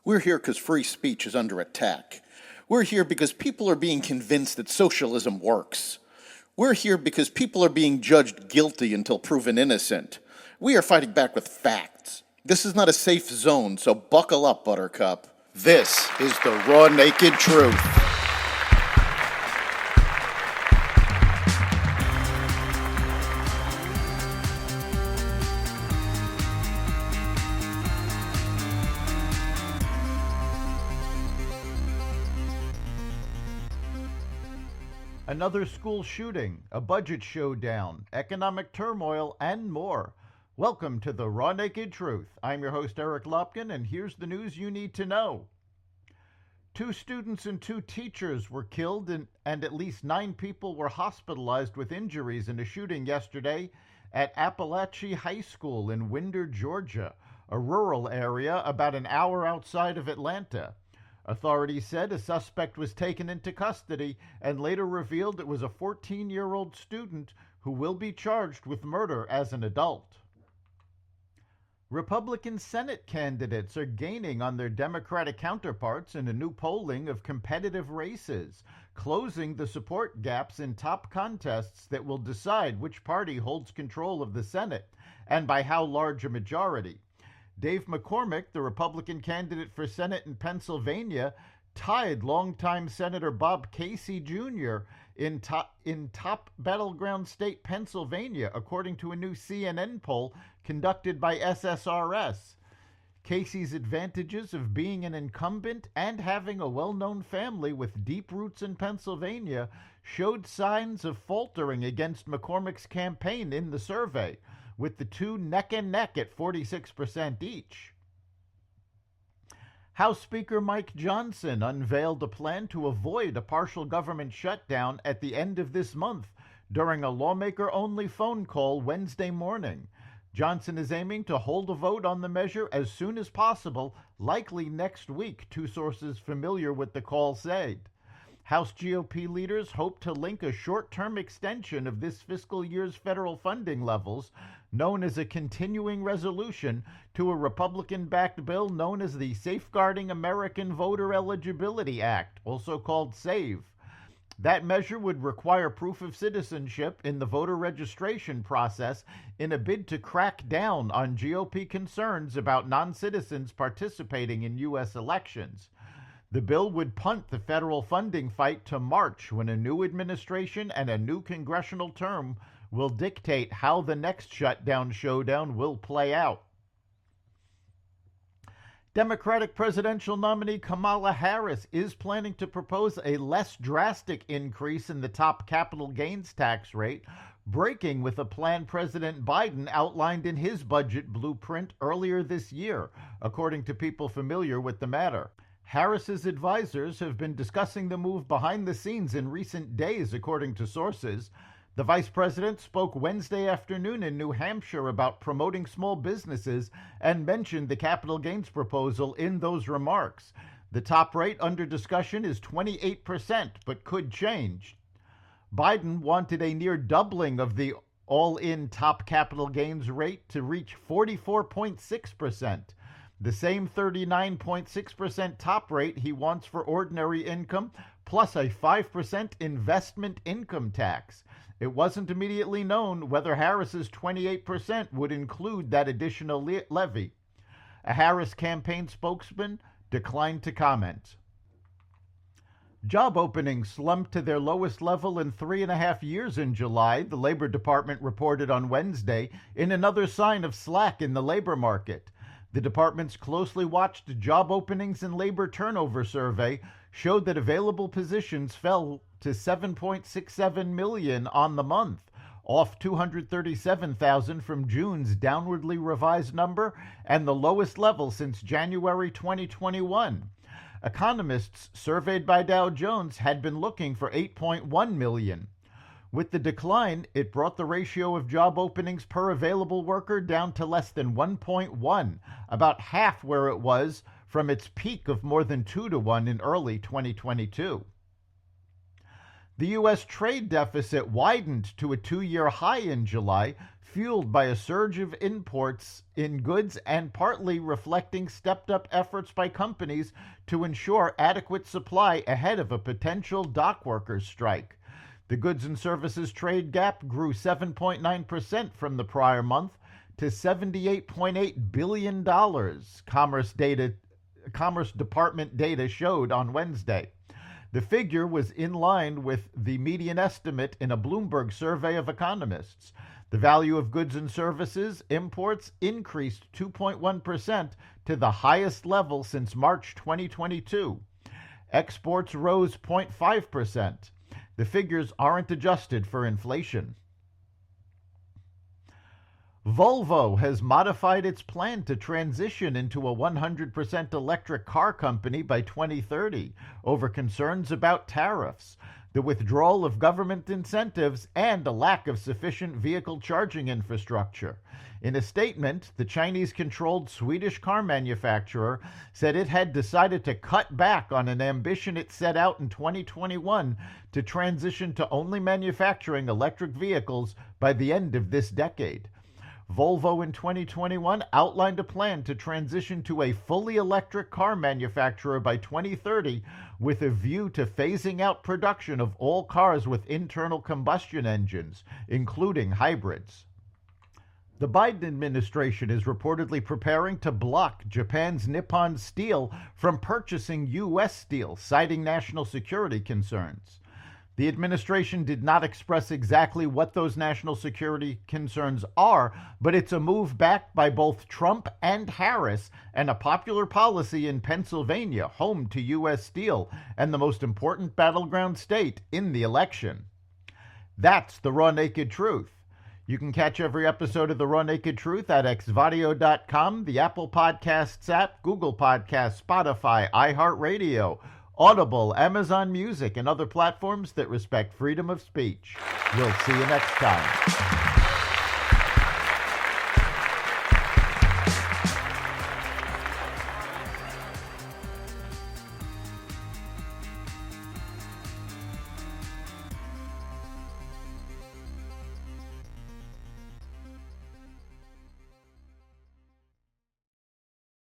We're here because free speech is under attack. We're here because people are being convinced that socialism works. We're here because people are being judged guilty until proven innocent. We are fighting back with facts. This is not a safe zone, so buckle up, Buttercup. This is the raw, naked truth. Another school shooting, a budget showdown, economic turmoil, and more. Welcome to the Raw Naked Truth. I'm your host, Eric Lopkin, and here's the news you need to know. 2 students and 2 teachers were killed, and at least 9 people were hospitalized with injuries in a shooting yesterday at Appalachia High School in Winder, Georgia, a rural area about an hour outside of Atlanta. Authorities said a suspect was taken into custody and later revealed it was a 14-year-old student who will be charged with murder as an adult. Republican Senate candidates are gaining on their Democratic counterparts in a new polling of competitive races, closing the support gaps in top contests that will decide which party holds control of the Senate and by how large a majority. Dave McCormick, the Republican candidate for Senate in Pennsylvania, tied longtime Senator Bob Casey Jr. in top battleground state Pennsylvania, according to a new CNN poll conducted by SSRS. Casey's advantages of being an incumbent and having a well-known family with deep roots in Pennsylvania showed signs of faltering against McCormick's campaign in the survey, with the two neck and neck at 46% each. House Speaker Mike Johnson unveiled a plan to avoid a partial government shutdown at the end of this month during a lawmaker-only phone call Wednesday morning. Johnson is aiming to hold a vote on the measure as soon as possible, likely next week, 2 sources familiar with the call said. House GOP leaders hope to link a short-term extension of this fiscal year's federal funding levels, known as a continuing resolution, to a Republican-backed bill known as the Safeguarding American Voter Eligibility Act, also called SAVE. That measure would require proof of citizenship in the voter registration process in a bid to crack down on GOP concerns about non-citizens participating in U.S. elections. The bill would punt the federal funding fight to March, when a new administration and a new congressional term will dictate how the next showdown will play out. Democratic presidential nominee Kamala Harris is planning to propose a less drastic increase in the top capital gains tax rate, breaking with a plan President Biden outlined in his budget blueprint earlier this year, according to people familiar with the matter. Harris's advisors have been discussing the move behind the scenes in recent days, according to sources. The vice president spoke Wednesday afternoon in New Hampshire about promoting small businesses and mentioned the capital gains proposal in those remarks. The top rate under discussion is 28%, but could change. Biden wanted a near doubling of the all-in top capital gains rate to reach 44.6%. The same 39.6% top rate he wants for ordinary income, plus a 5% investment income tax. It wasn't immediately known whether Harris's 28% would include that additional levy. A Harris campaign spokesman declined to comment. Job openings slumped to their lowest level in 3.5 years in July, the Labor Department reported on Wednesday, in another sign of slack in the labor market. The department's closely watched job openings and labor turnover survey showed that available positions fell to 7.67 million on the month, off 237,000 from June's downwardly revised number and the lowest level since January 2021. Economists surveyed by Dow Jones had been looking for 8.1 million. With the decline, it brought the ratio of job openings per available worker down to less than 1.1, about half where it was from its peak of more than 2 to 1 in early 2022. The U.S. trade deficit widened to a two-year high in July, fueled by a surge of imports in goods and partly reflecting stepped-up efforts by companies to ensure adequate supply ahead of a potential dock workers' strike. The goods and services trade gap grew 7.9% from the prior month to $78.8 billion, Commerce Department data showed on Wednesday. The figure was in line with the median estimate in a Bloomberg survey of economists. The value of goods and services imports increased 2.1% to the highest level since March 2022. Exports rose 0.5%. The figures aren't adjusted for inflation. Volvo has modified its plan to transition into a 100% electric car company by 2030 over concerns about tariffs, the withdrawal of government incentives, and a lack of sufficient vehicle charging infrastructure. In a statement, the Chinese-controlled Swedish car manufacturer said it had decided to cut back on an ambition it set out in 2021 to transition to only manufacturing electric vehicles by the end of this decade. Volvo in 2021 outlined a plan to transition to a fully electric car manufacturer by 2030 with a view to phasing out production of all cars with internal combustion engines, including hybrids. The Biden administration is reportedly preparing to block Japan's Nippon Steel from purchasing U.S. steel, citing national security concerns. The administration did not express exactly what those national security concerns are, but it's a move backed by both Trump and Harris and a popular policy in Pennsylvania, home to U.S. Steel and the most important battleground state in the election. That's the Raw Naked Truth. You can catch every episode of The Raw Naked Truth at xvadio.com, the Apple Podcasts app, Google Podcasts, Spotify, iHeartRadio, Audible, Amazon Music, and other platforms that respect freedom of speech. We'll see you next time.